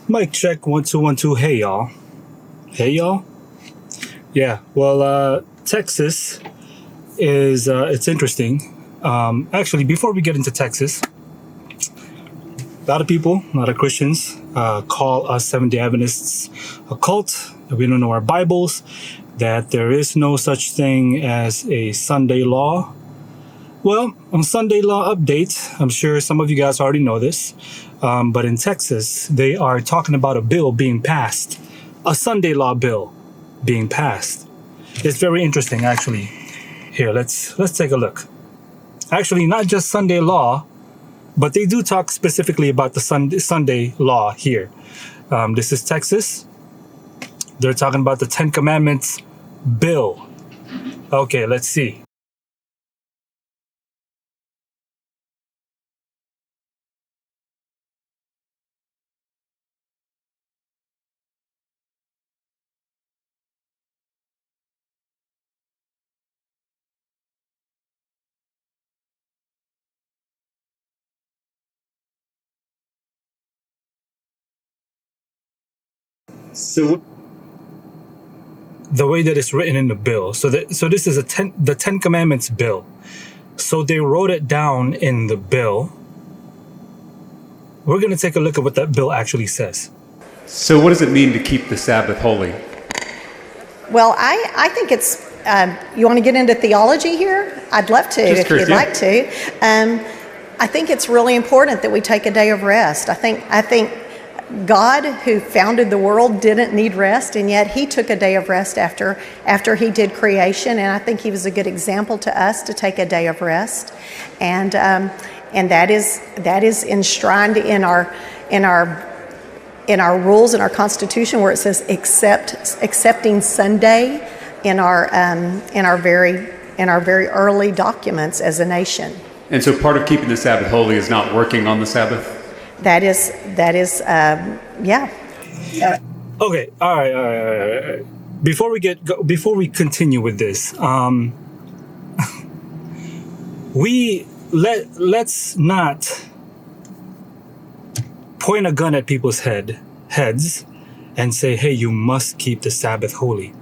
Mic check, 1 2 1 2. Hey y'all. Hey y'all. Yeah. Well, Texas is it's interesting. Actually, before we get into Texas, a lot of people, a lot of Christians, call us Seventh-day Adventists a cult. That we don't know our Bibles. That there is no such thing as a Sunday law. Well, on Sunday Law Update, I'm sure some of you guys already know this, but in Texas, they are talking about a bill being passed, a Sunday law bill being passed. It's very interesting, actually. Here, let's take a look. Actually, not just Sunday law, but they do talk specifically about the Sunday law here. This is Texas. They're talking about the Ten Commandments bill. Okay, let's see. So the way that it's written in the bill. So this is the Ten Commandments bill. So they wrote it down in the bill. We're going to take a look at what that bill actually says. So what does it mean to keep the Sabbath holy? Well, I think it's, you want to get into theology here? I'd love to, if you'd like to. I think it's really important that we take a day of rest. I think God, who founded the world, didn't need rest, and yet he took a day of rest after he did creation, and I think he was a good example to us to take a day of rest. And that is enshrined in our rules, in our Constitution, where it says accepting Sunday in our very early documents as a nation. And so part of keeping the Sabbath holy is not working on the Sabbath? That is, yeah. Okay, all right. Before we continue with this, let's not point a gun at people's heads and say, hey, you must keep the Sabbath holy.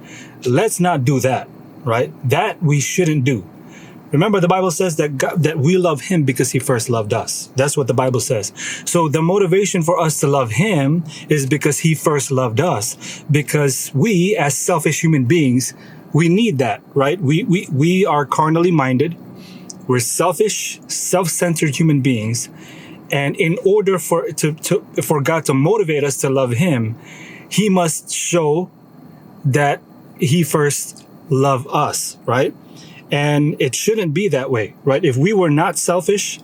Let's not do that, right? That we shouldn't do. Remember, the Bible says that we love him because he first loved us. That's what the Bible says. So the motivation for us to love him is because he first loved us. Because we, as selfish human beings, we need that, right? We are carnally minded. We're selfish, self-centered human beings. And in order for God to motivate us to love him, he must show that he first loved us, right? And it shouldn't be that way, right? If we were not selfish,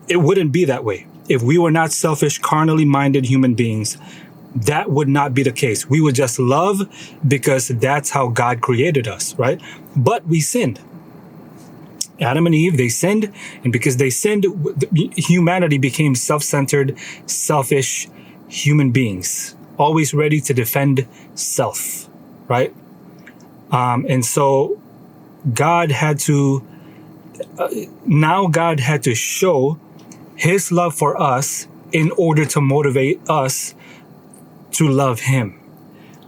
it wouldn't be that way. If we were not selfish, carnally minded human beings, that would not be the case. We would just love because that's how God created us, right? But we sinned. Adam and Eve, they sinned. And because they sinned, humanity became self-centered, selfish human beings, always ready to defend self, right? And so God had to show his love for us in order to motivate us to love him.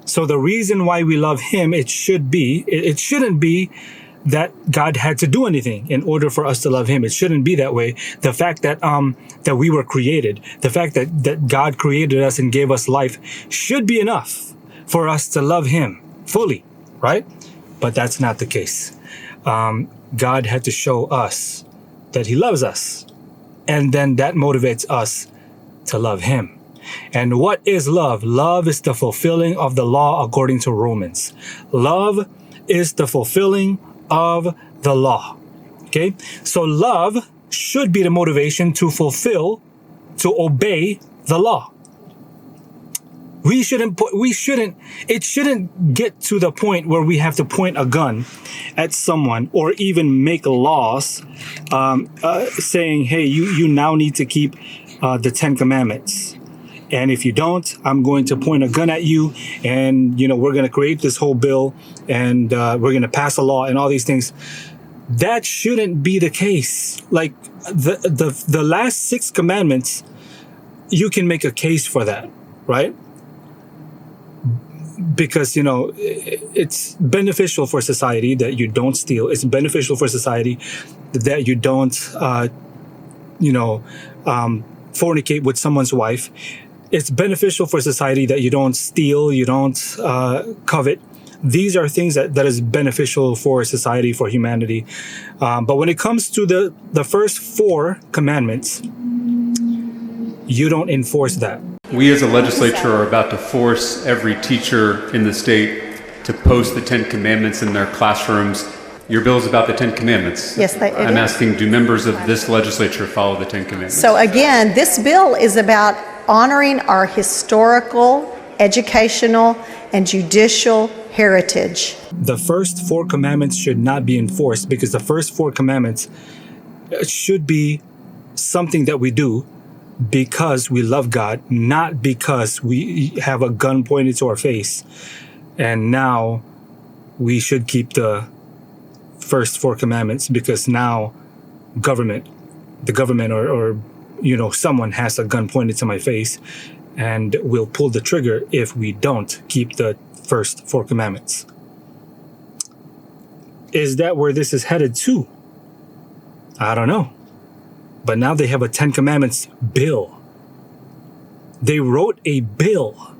So the reason why we love him, it shouldn't be that God had to do anything in order for us to love him. It shouldn't be that way. The fact that we were created, the fact that God created us and gave us life should be enough for us to love him fully, right? But that's not the case. God had to show us that he loves us, and then that motivates us to love him. And what is love? Love is the fulfilling of the law according to Romans. Love is the fulfilling of the law. Okay? So love should be the motivation to obey the law. It shouldn't get to the point where we have to point a gun at someone or even make laws saying, hey, you now need to keep the Ten Commandments. And if you don't, I'm going to point a gun at you, and, we're going to create this whole bill, and we're going to pass a law and all these things. That shouldn't be the case. Like the last 6 commandments, you can make a case for that. right? Because, it's beneficial for society that you don't steal. It's beneficial for society that you don't, fornicate with someone's wife. It's beneficial for society that you don't steal, you don't covet. These are things that is beneficial for society, for humanity. But when it comes to the first 4 commandments, you don't enforce that. We as a legislature are about to force every teacher in the state to post the 10 commandments in their classrooms. Your bill is about the 10 commandments. Yes, I'm asking, do members of this legislature follow the 10 commandments? So again, this bill is about honoring our historical, educational, and judicial heritage. The first 4 commandments should not be enforced because the first 4 commandments should be something that we do because we love God, not because we have a gun pointed to our face. And now we should keep the first 4 commandments because now the government or someone has a gun pointed to my face and will pull the trigger if we don't keep the first 4 commandments. Is that where this is headed to? I don't know. But now they have a 10 commandments bill. They wrote a bill.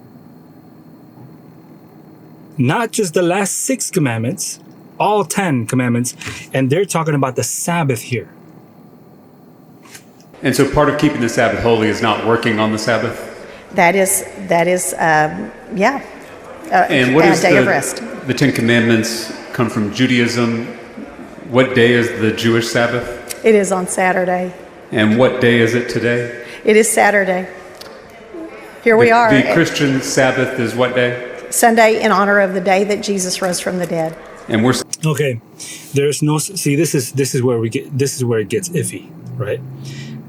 Not just the last 6 commandments, all 10 commandments, and they're talking about the Sabbath here. And so part of keeping the Sabbath holy is not working on the Sabbath? That is, And what a is day of rest. The 10 commandments come from Judaism. What day is the Jewish Sabbath? It is on Saturday. And what day is it today? It is Saturday. Here we are. The Christian Sabbath is what day? Sunday, in honor of the day that Jesus rose from the dead. And we're okay. There's no this is where it gets iffy, right?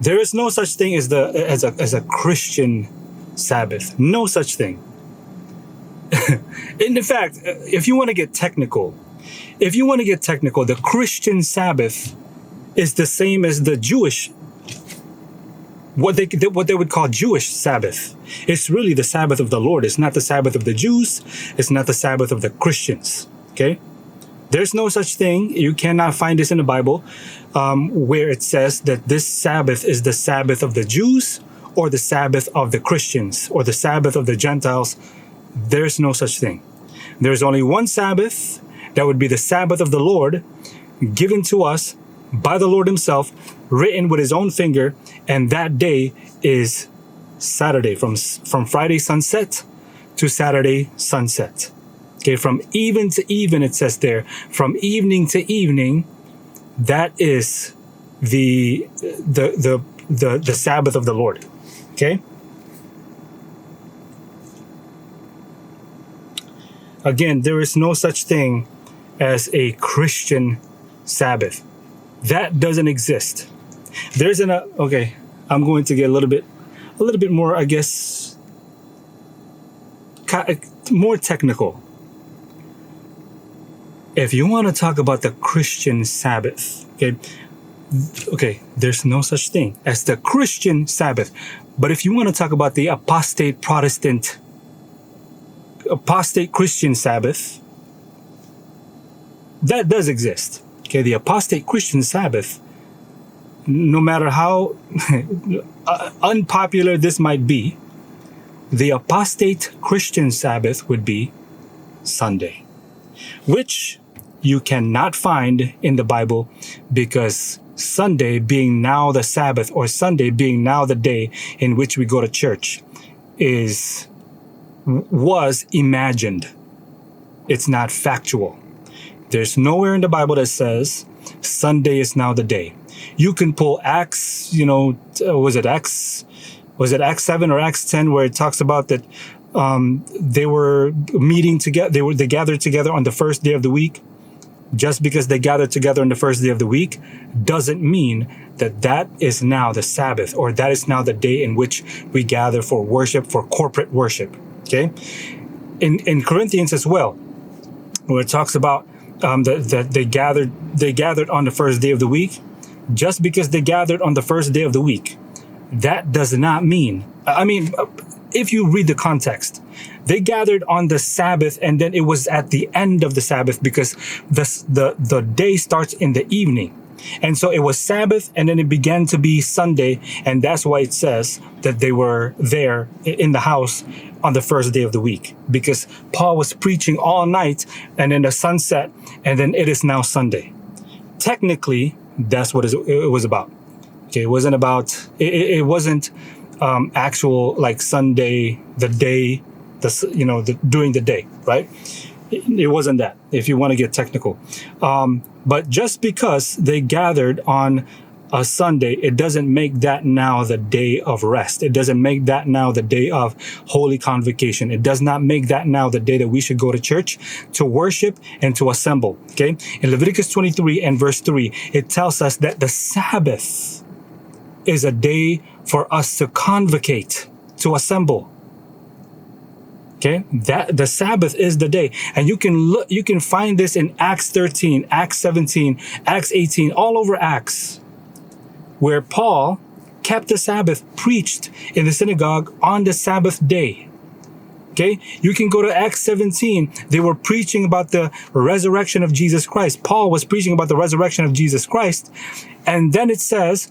There is no such thing as a Christian Sabbath. No such thing. In fact, if you want to get technical, the Christian Sabbath is the same as the Jewish, what they would call Jewish Sabbath. It's really the Sabbath of the Lord. It's not the Sabbath of the Jews. It's not the Sabbath of the Christians. Okay? There's no such thing. You cannot find this in the Bible where it says that this Sabbath is the Sabbath of the Jews or the Sabbath of the Christians or the Sabbath of the Gentiles. There's no such thing. There's only one Sabbath. That would be the Sabbath of the Lord, given to us by the Lord himself, written with his own finger, and that day is Saturday, from Friday sunset to Saturday sunset. Okay, from even to even, it says there, from evening to evening, that is the Sabbath of the Lord. Okay? Again, there is no such thing as a Christian Sabbath. That doesn't exist. There's okay, I'm going to get a little bit more, I guess, more technical. If you want to talk about the Christian Sabbath, okay, there's no such thing as the Christian Sabbath. But if you want to talk about the apostate Christian Sabbath, that does exist. Okay, the apostate Christian Sabbath, no matter how unpopular this might be, the apostate Christian Sabbath would be Sunday, which you cannot find in the Bible because Sunday being now the Sabbath, or Sunday being now the day in which we go to church, was imagined. It's not factual. There's nowhere in the Bible that says Sunday is now the day. You can pull Acts, was it Acts 7 or Acts 10, where it talks about that they were meeting together, they gathered together on the first day of the week. Just because they gathered together on the first day of the week doesn't mean that is now the Sabbath, or that is now the day in which we gather for worship, for corporate worship. Okay? In Corinthians as well, where it talks about that they gathered on the first day of the week. Just because they gathered on the first day of the week, that does not mean, if you read the context, they gathered on the Sabbath, and then it was at the end of the Sabbath because the day starts in the evening. And so it was Sabbath, and then it began to be Sunday, and that's why it says that they were there in the house on the first day of the week, because Paul was preaching all night, and then the sun set, and then it is now Sunday. Technically, that's what it was about. Okay, it wasn't about, it wasn't actual like Sunday, the day, during the day, right? It wasn't that, if you want to get technical. But just because they gathered on a Sunday, it doesn't make that now the day of rest. It doesn't make that now the day of holy convocation. It does not make that now the day that we should go to church to worship and to assemble. Okay. In Leviticus 23 and verse 3, it tells us that the Sabbath is a day for us to convocate, to assemble. Okay, that the Sabbath is the day, and you can find this in Acts 13, Acts 17, Acts 18, all over Acts, where Paul kept the Sabbath, preached in the synagogue on the Sabbath day. Okay, you can go to Acts 17. They were preaching about the resurrection of Jesus Christ. Paul was preaching about the resurrection of Jesus Christ, and then it says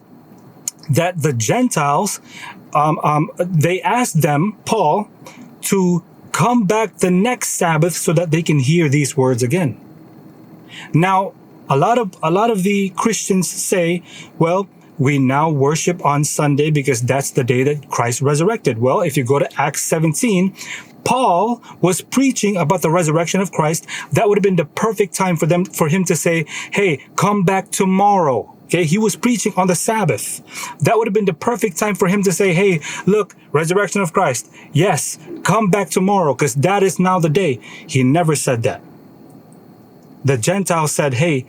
that the Gentiles, they asked them, Paul, to come back the next Sabbath so that they can hear these words again. Now, a lot of the Christians say, well, we now worship on Sunday because that's the day that Christ resurrected. Well, if you go to Acts 17, Paul was preaching about the resurrection of Christ. That would have been the perfect time for him to say, hey, come back tomorrow. Okay, he was preaching on the Sabbath. That would have been the perfect time for him to say, hey, look, resurrection of Christ. Yes, come back tomorrow because that is now the day. He never said that. The Gentiles said, hey,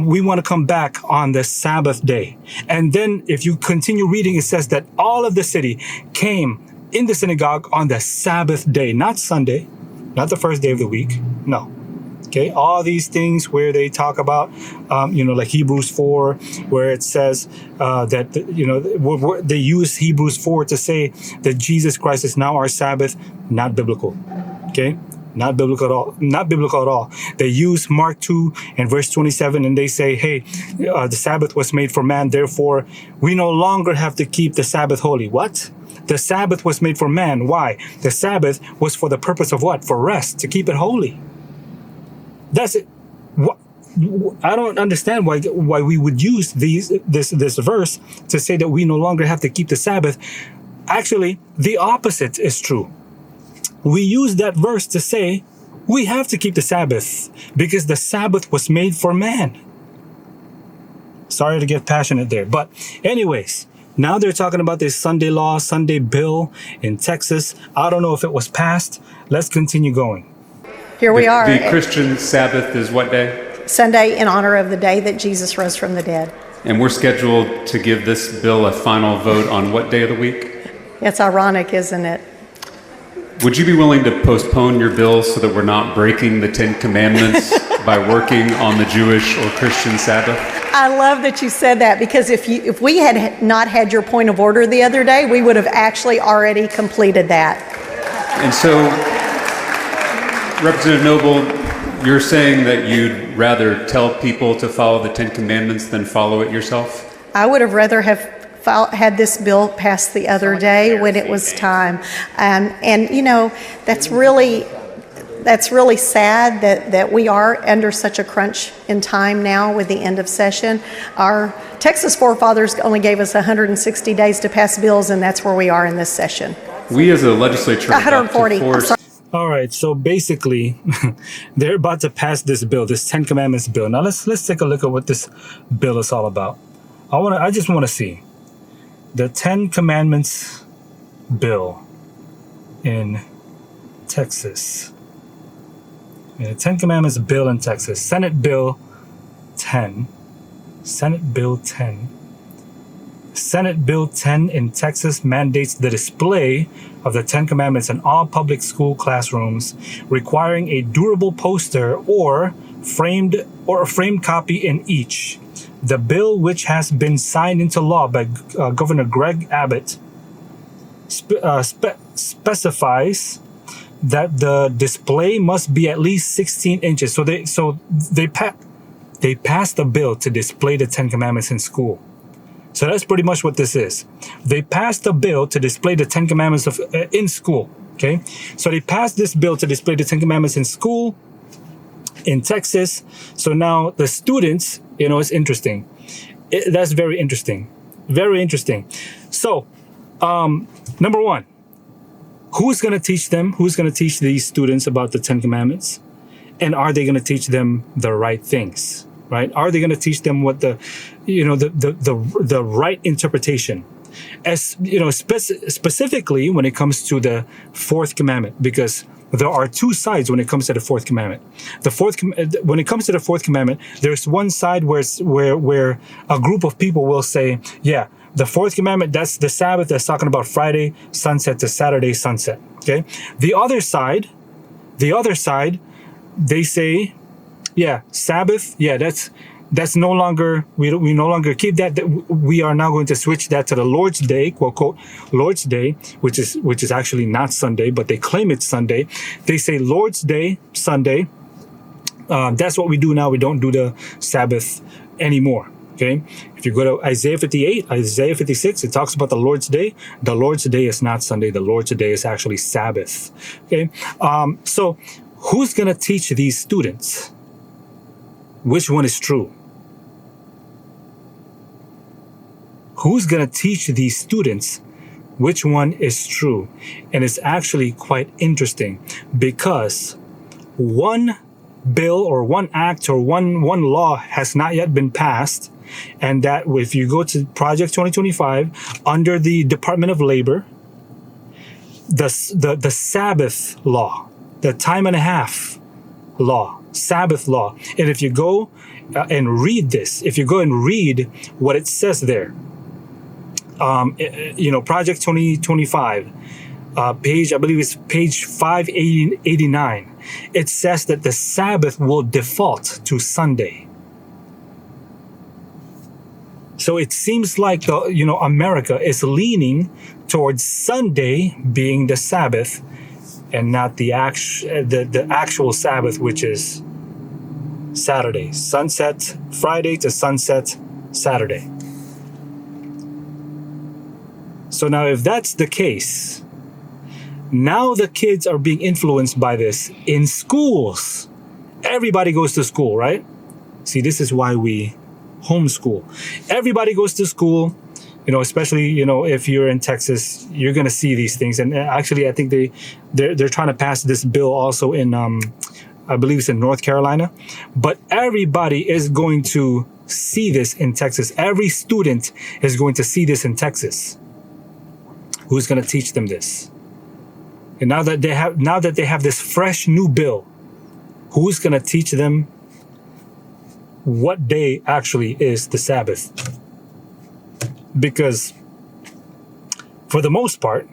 we want to come back on the Sabbath day. And then if you continue reading, it says that all of the city came in the synagogue on the Sabbath day, not Sunday, not the first day of the week. No. Okay, all these things where they talk about, like Hebrews 4, where it says that, they use Hebrews 4 to say that Jesus Christ is now our Sabbath, not biblical. Okay, not biblical at all. Not biblical at all. They use Mark 2 and verse 27, and they say, hey, the Sabbath was made for man, therefore we no longer have to keep the Sabbath holy. What? The Sabbath was made for man. Why? The Sabbath was for the purpose of what? For rest, to keep it holy. That's it. I don't understand why we would use this verse to say that we no longer have to keep the Sabbath. Actually, the opposite is true. We use that verse to say we have to keep the Sabbath because the Sabbath was made for man. Sorry to get passionate there, but anyways, now they're talking about this Sunday law, Sunday bill in Texas. I don't know if it was passed. Let's continue going. Here we are. The Christian Sabbath is what day? Sunday, in honor of the day that Jesus rose from the dead. And we're scheduled to give this bill a final vote on what day of the week? It's ironic, isn't it? Would you be willing to postpone your bill so that we're not breaking the Ten Commandments by working on the Jewish or Christian Sabbath? I love that you said that, because if we had not had your point of order the other day, we would have actually already completed that. And so, Representative Noble, you're saying that you'd rather tell people to follow the Ten Commandments than follow it yourself? I would have rather have had this bill passed the other day when it was time. And you know, that's really sad that we are under such a crunch in time now with the end of session. Our Texas forefathers only gave us 160 days to pass bills, and that's where we are in this session. We as a legislature 140. All right, so basically, they're about to pass this bill, this Ten Commandments bill. Now let's take a look at what this bill is all about. I just want to see the Ten Commandments bill in Texas. The Ten Commandments bill in Texas, Senate Bill 10. Senate Bill 10. Senate Bill 10 in Texas mandates the display of the Ten Commandments in all public school classrooms, requiring a durable poster or a framed copy in each. The bill, which has been signed into law by Governor Greg Abbott, specifies that the display must be at least 16 inches. So they passed a bill to display the Ten Commandments in school. So that's pretty much what this is. They passed a bill to display the Ten Commandments in school. Okay, so they passed this bill to display the Ten Commandments in school in Texas. So now the students, it's interesting. That's very interesting. Very interesting. So, number one, who's going to teach them? Who's going to teach these students about the Ten Commandments? And are they going to teach them the right things? Right? Are they going to teach them what the right interpretation? As specifically when it comes to the fourth commandment, because there are two sides when it comes to the fourth commandment. When it comes to the fourth commandment, there's one side where a group of people will say, yeah, the fourth commandment, that's the Sabbath, that's talking about Friday sunset to Saturday sunset. Okay. The other side, they say, yeah, Sabbath, yeah, that's no longer, we no longer keep that. We are now going to switch that to the Lord's Day, quote, quote, Lord's Day, which is actually not Sunday, but they claim it's Sunday. They say Lord's Day, Sunday. That's what we do now. We don't do the Sabbath anymore. Okay. If you go to Isaiah 58, Isaiah 56, it talks about the Lord's Day. The Lord's Day is not Sunday. The Lord's Day is actually Sabbath. Okay. So who's going to teach these students which one is true? Who's going to teach these students which one is true? And it's actually quite interesting because one bill or one act or one law has not yet been passed. And that if you go to Project 2025 under the Department of Labor, the Sabbath law, the time and a half law, Sabbath law. And if you go and read this, if you go and read what it says there, Project 2025, page, I believe it's page 589. It says that the Sabbath will default to Sunday. So it seems like America is leaning towards Sunday being the Sabbath and not the actual Sabbath, which is Saturday, sunset Friday to sunset Saturday. So now if that's the case, now the kids are being influenced by this in schools. Everybody goes to school, right? See, this is why we homeschool. Everybody goes to school, especially, if you're in Texas, you're going to see these things. And actually, I think they're trying to pass this bill also in, I believe it's in North Carolina. But everybody is going to see this in Texas. Every student is going to see this in Texas. Who's going to teach them this? And now that they have this fresh new bill, who's going to teach them what day actually is the Sabbath? Because for the most part,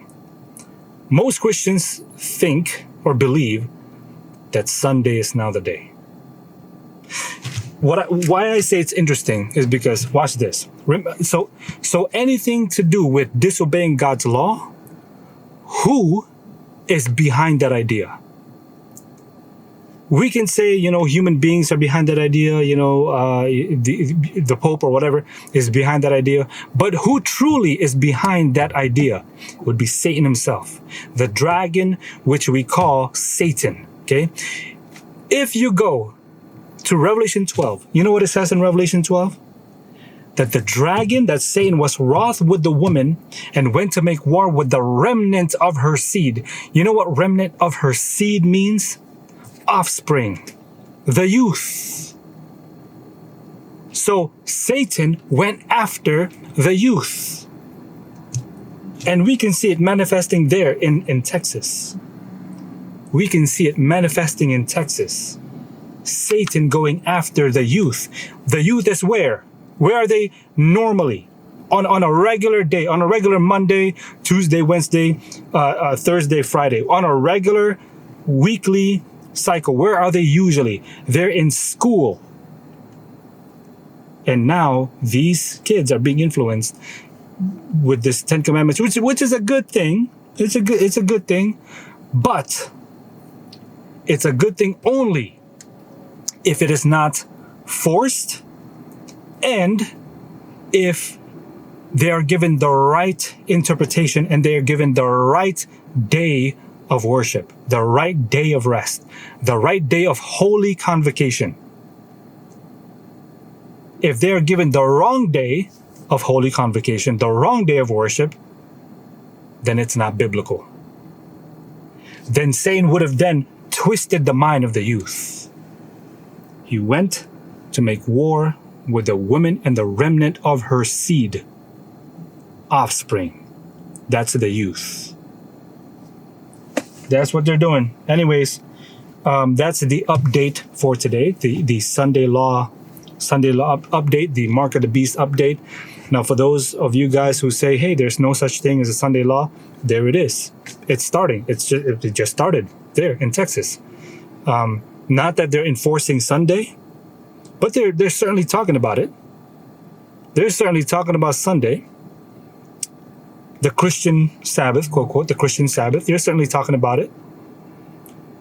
most Christians think or believe that Sunday is now the day. Why I say it's interesting is because, watch this. So anything to do with disobeying God's law, who is behind that idea? We can say, human beings are behind that idea, the Pope or whatever is behind that idea. But who truly is behind that idea would be Satan himself, the dragon, which we call Satan. Okay. If you go to Revelation 12, you know what it says in Revelation 12? That the dragon, that Satan, was wroth with the woman and went to make war with the remnant of her seed. You know what remnant of her seed means? Offspring, the youth. So Satan went after the youth. And we can see it manifesting there in Texas. We can see it manifesting in Texas. Satan going after the youth. The youth is where? Where are they normally? On a regular day, on a regular Monday, Tuesday, Wednesday, Thursday, Friday. On a regular weekly cycle. Where are they usually? They're in school. And now these kids are being influenced with this Ten Commandments, which is a good thing. It's a good thing, but it's a good thing only if it is not forced and if they are given the right interpretation and they are given the right day of worship, the right day of rest, the right day of holy convocation. If they are given the wrong day of holy convocation, the wrong day of worship, then it's not biblical. Then Satan would have then twisted the mind of the youth. He went to make war with the woman and the remnant of her seed, offspring. That's the youth. That's what they're doing. Anyways, that's the update for today. The Sunday law update, the Mark of the Beast update. Now, for those of you guys who say, hey, there's no such thing as a Sunday law, there it is. It's starting. It just started there in Texas. Not that they're enforcing Sunday, but they're certainly talking about it. They're certainly talking about Sunday, the Christian Sabbath, quote, quote, the Christian Sabbath. They're certainly talking about it.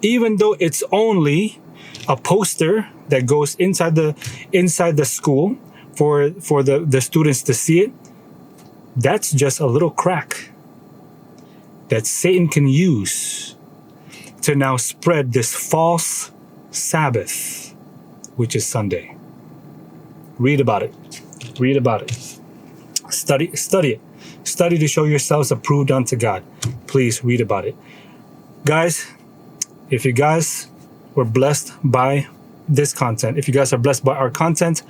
Even though it's only a poster that goes inside the school for the students to see it, that's just a little crack that Satan can use to now spread this false Sabbath, which is Sunday. Read about it. Read about it. Study it. Study to show yourselves approved unto God. Please read about it. Guys, if you guys were blessed by this content, if you guys are blessed by our content,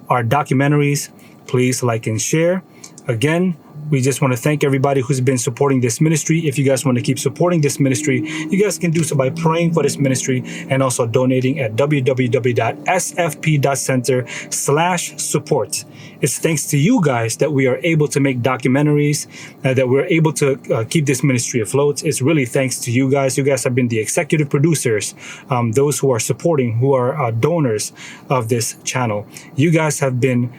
our documentaries, please like and share. Again, we just want to thank everybody who's been supporting this ministry. If you guys want to keep supporting this ministry, you guys can do so by praying for this ministry and also donating at www.sfp.center/support. It's thanks to you guys that we are able to make documentaries, that we're able to keep this ministry afloat. It's really thanks to you guys. You guys have been the executive producers, those who are supporting, who are donors of this channel. You guys have been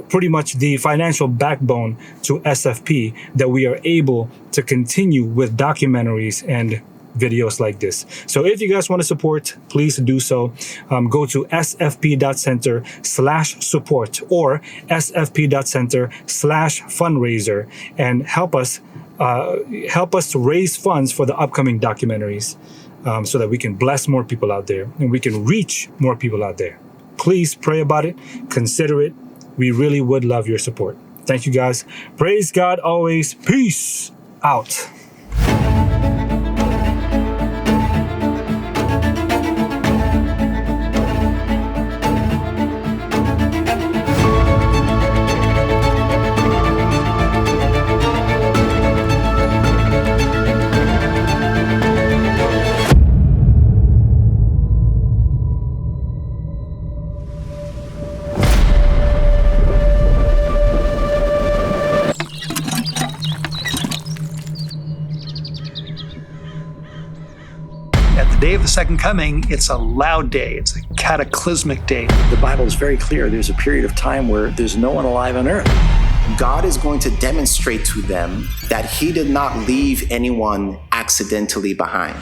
pretty much the financial backbone to SFP, that we are able to continue with documentaries and videos like this. So if you guys want to support, please do so. Go to sfp.center/support or sfp.center/fundraiser and help us to raise funds for the upcoming documentaries, so that we can bless more people out there and we can reach more people out there. Please pray about it. Consider it. We really would love your support. Thank you, guys. Praise God always. Peace out. Day of the second coming, it's a loud day. It's a cataclysmic day. The Bible is very clear. There's a period of time where there's no one alive on earth. God is going to demonstrate to them that he did not leave anyone accidentally behind.